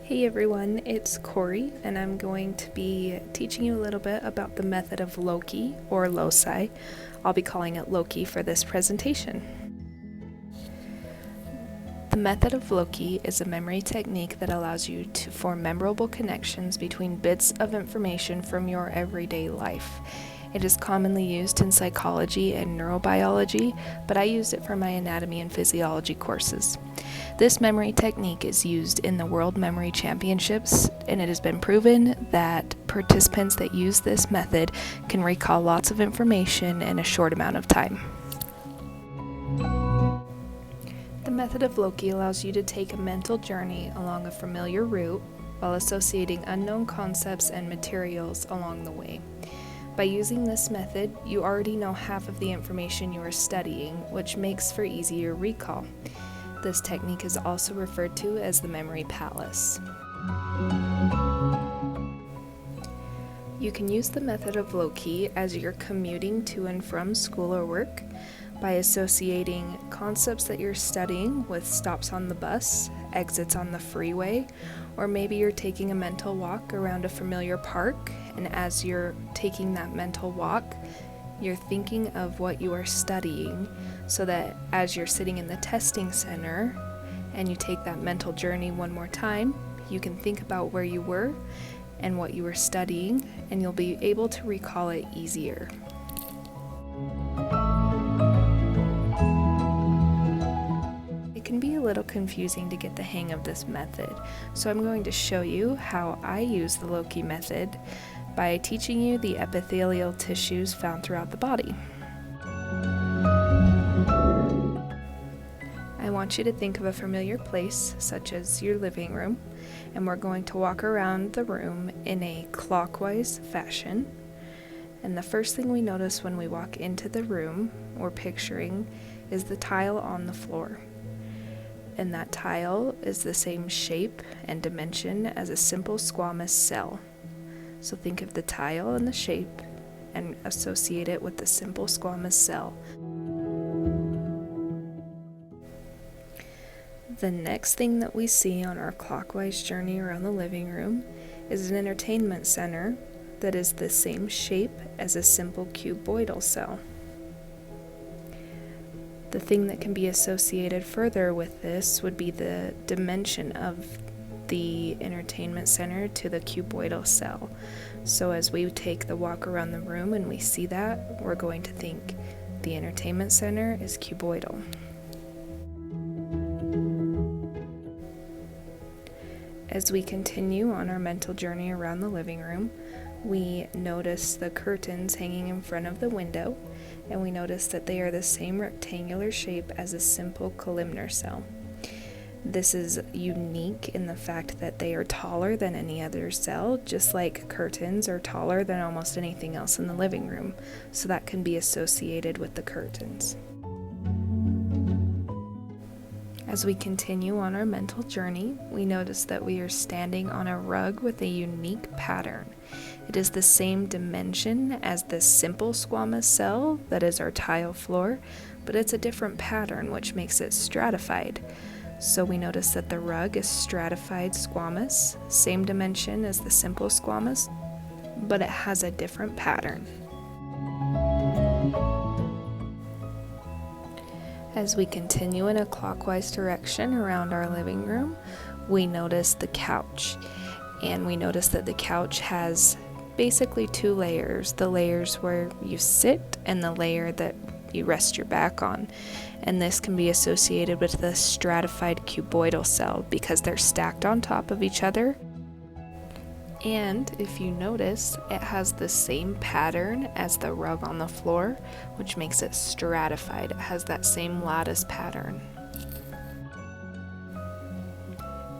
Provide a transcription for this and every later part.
Hey everyone, it's Corey, and I'm going to be teaching you a little bit about the method of Loci, or Loci. I'll be calling it Loci for this presentation. The method of Loci is a memory technique that allows you to form memorable connections between bits of information from your everyday life. It is commonly used in psychology and neurobiology, but I used it for my anatomy and physiology courses. This memory technique is used in the World Memory Championships, and it has been proven that participants that use this method can recall lots of information in a short amount of time. The method of Loci allows you to take a mental journey along a familiar route while associating unknown concepts and materials along the way. By using this method, you already know half of the information you are studying, which makes for easier recall. This technique is also referred to as the memory palace. You can use the method of Loci as you're commuting to and from school or work by associating concepts that you're studying with stops on the bus, exits on the freeway, or maybe you're taking a mental walk around a familiar park, and as you're taking that mental walk, you're thinking of what you are studying, so that as you're sitting in the testing center and you take that mental journey one more time, you can think about where you were and what you were studying, and you'll be able to recall it easier. It can be a little confusing to get the hang of this method, so I'm going to show you how I use the Loci method by teaching you the epithelial tissues found throughout the body. I want you to think of a familiar place, such as your living room, and we're going to walk around the room in a clockwise fashion. And the first thing we notice when we walk into the room, or picturing, is the tile on the floor. And that tile is the same shape and dimension as a simple squamous cell. So think of the tile and the shape and associate it with the simple squamous cell. The next thing that we see on our clockwise journey around the living room is an entertainment center that is the same shape as a simple cuboidal cell. The thing that can be associated further with this would be the dimension of the entertainment center to the cuboidal cell. So as we take the walk around the room and we see that, we're going to think the entertainment center is cuboidal. As we continue on our mental journey around the living room, we notice the curtains hanging in front of the window, and we notice that they are the same rectangular shape as a simple columnar cell. This is unique in the fact that they are taller than any other cell, just like curtains are taller than almost anything else in the living room, so that can be associated with the curtains. As we continue on our mental journey, we notice that we are standing on a rug with a unique pattern. It is the same dimension as the simple squamous cell that is our tile floor, but it's a different pattern which makes it stratified. So we notice that the rug is stratified squamous, same dimension as the simple squamous, but it has a different pattern. As we continue in a clockwise direction around our living room, we notice the couch. And we notice that the couch has basically two layers, the layers where you sit and the layer that you rest your back on. And this can be associated with the stratified cuboidal cell because they're stacked on top of each other. And if you notice, it has the same pattern as the rug on the floor, which makes it stratified. It has that same lattice pattern.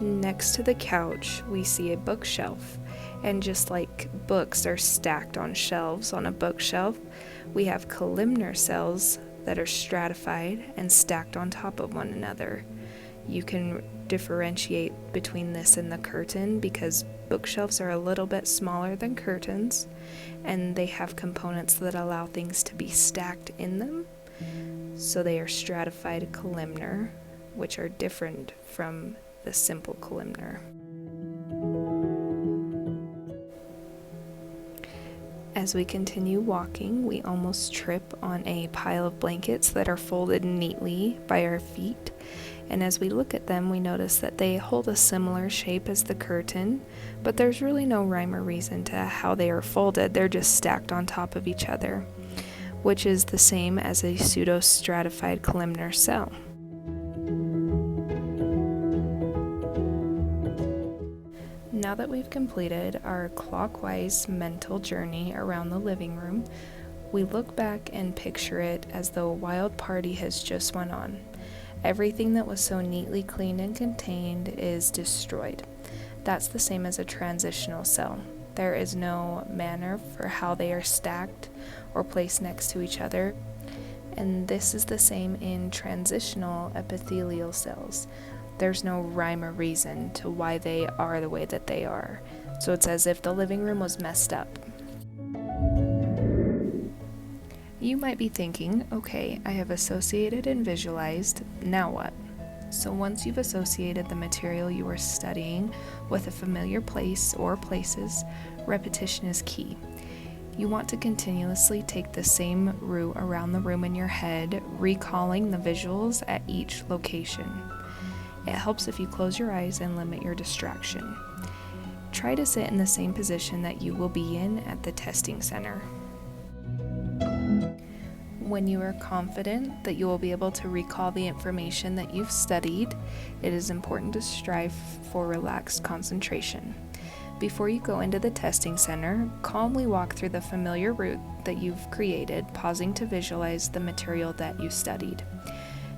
Next to the couch, we see a bookshelf. And just like books are stacked on shelves on a bookshelf, we have columnar cells that are stratified and stacked on top of one another. You can differentiate between this and the curtain because bookshelves are a little bit smaller than curtains, and they have components that allow things to be stacked in them. So they are stratified columnar, which are different from the simple columnar. As we continue walking, we almost trip on a pile of blankets that are folded neatly by our feet. And as we look at them, we notice that they hold a similar shape as the curtain, but there's really no rhyme or reason to how they are folded. They're just stacked on top of each other, which is the same as a pseudo-stratified columnar cell. Now that we've completed our clockwise mental journey around the living room, we look back and picture it as though a wild party has just went on. Everything that was so neatly cleaned and contained is destroyed. That's the same as a transitional cell. There is no manner for how they are stacked or placed next to each other. And this is the same in transitional epithelial cells. There's no rhyme or reason to why they are the way that they are. So it's as if the living room was messed up. You might be thinking, okay, I have associated and visualized, now what? So once you've associated the material you are studying with a familiar place or places, repetition is key. You want to continuously take the same route around the room in your head, recalling the visuals at each location. It helps if you close your eyes and limit your distraction. Try to sit in the same position that you will be in at the testing center. When you are confident that you will be able to recall the information that you've studied, it is important to strive for relaxed concentration. Before you go into the testing center, calmly walk through the familiar route that you've created, pausing to visualize the material that you studied.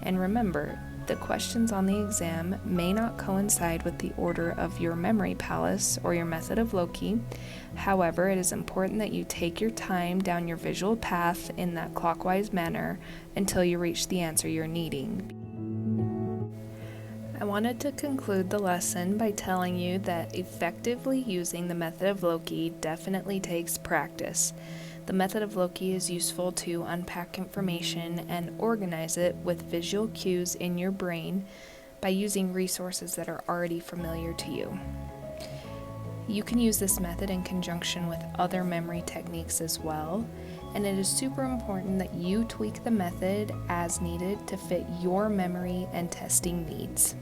And remember, the questions on the exam may not coincide with the order of your memory palace or your method of Loci. However, it is important that you take your time down your visual path in that clockwise manner until you reach the answer you're needing. I wanted to conclude the lesson by telling you that effectively using the method of Loci definitely takes practice. The method of Loci is useful to unpack information and organize it with visual cues in your brain by using resources that are already familiar to you. You can use this method in conjunction with other memory techniques as well, and it is super important that you tweak the method as needed to fit your memory and testing needs.